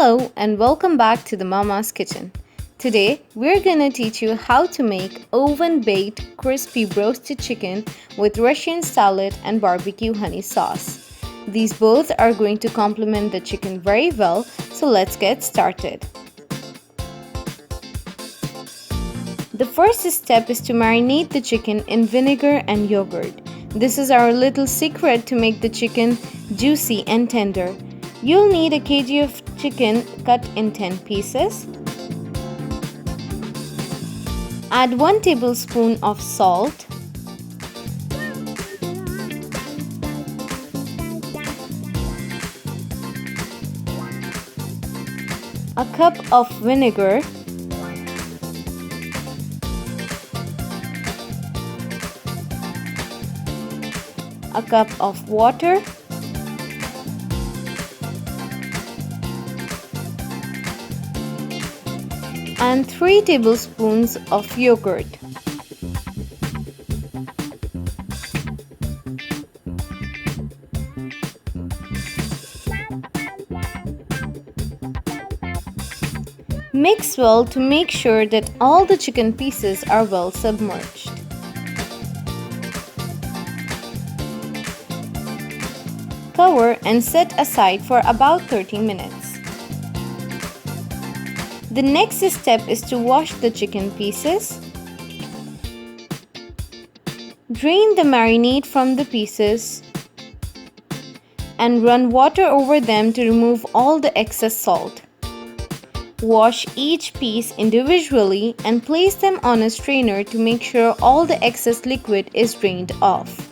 Hello and welcome back to the Mama's Kitchen. Today we're gonna teach you how to make oven-baked crispy broasted chicken with Russian salad and barbecue honey sauce. These both are going to complement the chicken very well, so let's get started. The first step is to marinate the chicken in vinegar and yogurt. This is our little secret to make the chicken juicy and tender. You'll need a kg of chicken cut in 10 pieces. Add 1 tablespoon of salt. A cup of vinegar. A cup of water. And 3 tablespoons of yogurt. Mix well to make sure that all the chicken pieces are well submerged. Cover and set aside for about 30 minutes. The next step is to wash the chicken pieces. Drain the marinade from the pieces and run water over them to remove all the excess salt. Wash each piece individually and place them on a strainer to make sure all the excess liquid is drained off.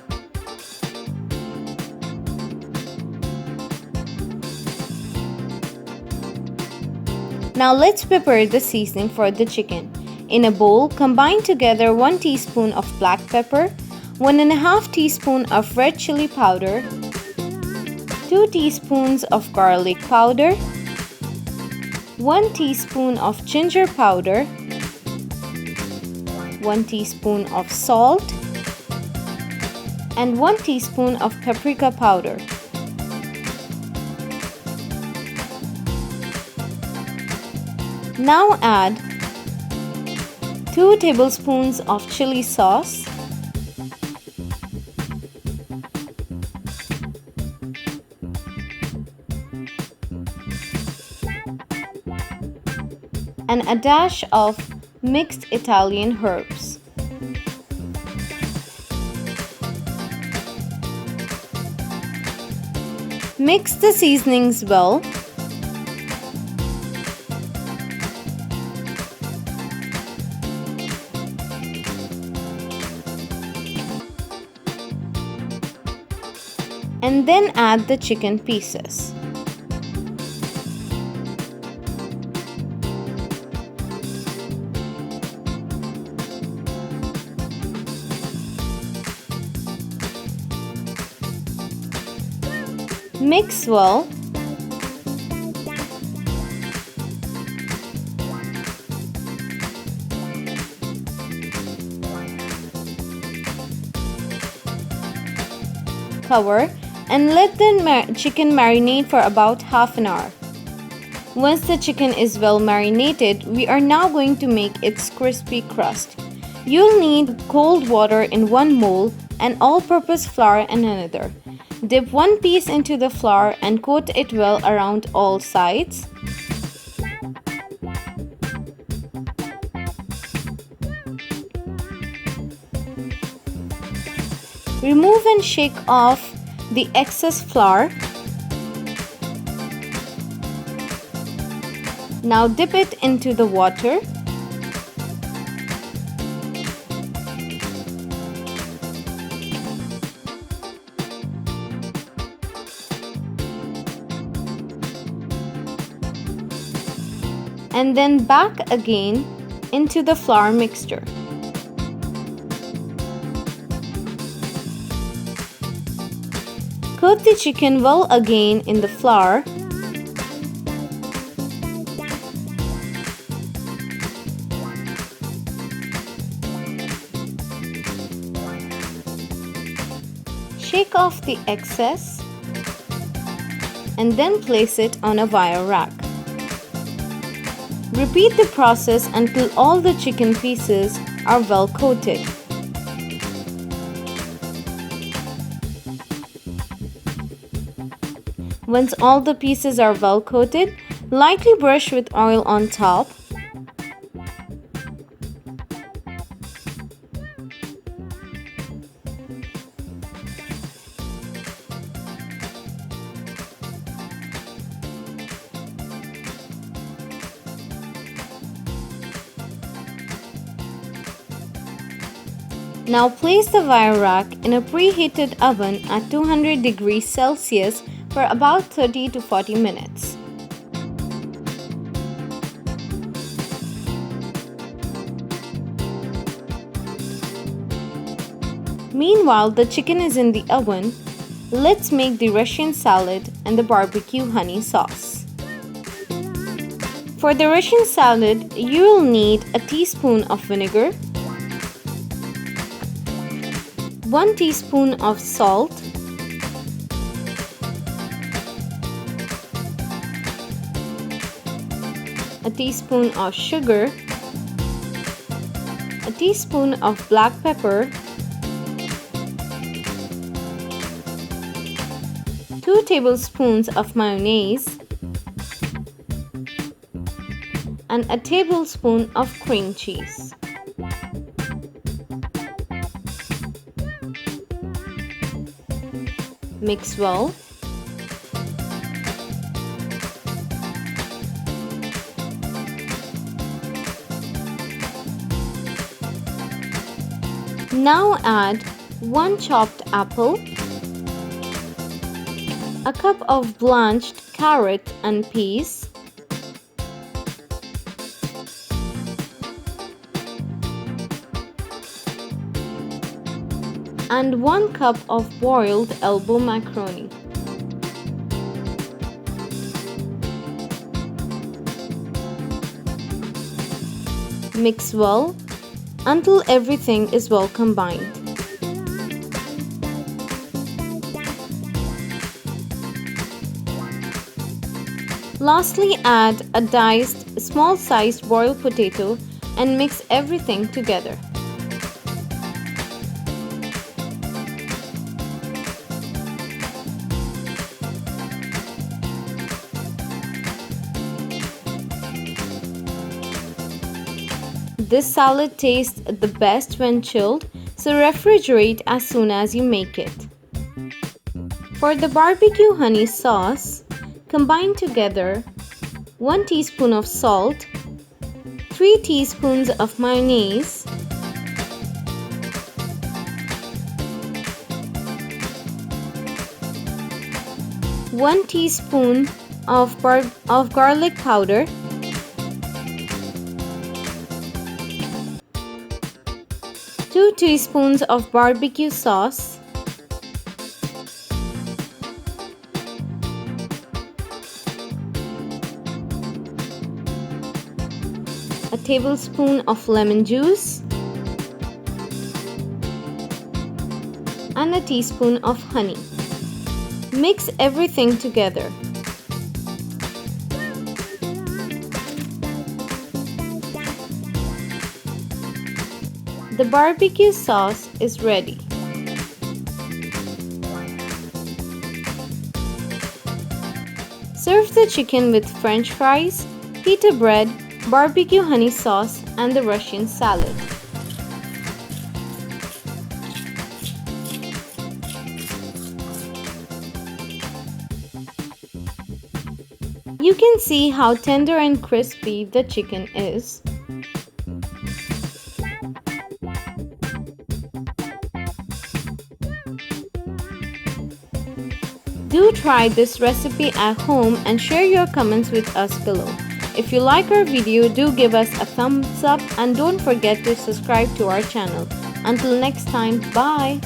Now let's prepare the seasoning for the chicken. In a bowl, combine together 1 teaspoon of black pepper, 1.5 teaspoon of red chili powder, 2 teaspoons of garlic powder, 1 teaspoon of ginger powder, 1 teaspoon of salt, and 1 teaspoon of paprika powder. Now add 2 tablespoons of chili sauce, and a dash of mixed Italian herbs. Mix the seasonings well. And then add the chicken pieces. Mix well. Cover and let the chicken marinate for about half an hour. Once the chicken is well marinated, we are now going to make its crispy crust. You'll need cold water in one bowl and all-purpose flour in another. Dip one piece into the flour and coat it well around all sides. Remove and shake off the excess flour. Now dip it into the water. And then back again into the flour mixture. Coat the chicken well again in the flour. Shake off the excess and then place it on a wire rack. Repeat the process until all the chicken pieces are well coated. Once all the pieces are well coated, lightly brush with oil on top. Now place the wire rack in a preheated oven at 200 degrees Celsius for about 30 to 40 minutes. Meanwhile, the chicken is in the oven. Let's make the Russian salad and the barbecue honey sauce. For the Russian salad, you will need a teaspoon of vinegar, 1 teaspoon of salt, a teaspoon of sugar, a teaspoon of black pepper, 2 tablespoons of mayonnaise, and a tablespoon of cream cheese. Mix well. Now add 1 chopped apple, a cup of blanched carrot and peas, and 1 cup of boiled elbow macaroni. Mix well until everything is well combined. Lastly, add a diced small-sized boiled potato and mix everything together. This salad tastes the best when chilled, so refrigerate as soon as you make it. For the barbecue honey sauce, combine together 1 teaspoon of salt, 3 teaspoons of mayonnaise, 1 teaspoon of garlic powder, 2 teaspoons of barbecue sauce, a tablespoon of lemon juice, and a teaspoon of honey. Mix everything together. The barbecue sauce is ready. Serve the chicken with French fries, pita bread, barbecue honey sauce, and the Russian salad. You can see how tender and crispy the chicken is. Do try this recipe at home and share your comments with us below. If you like our video, do give us a thumbs up and don't forget to subscribe to our channel. Until next time, bye!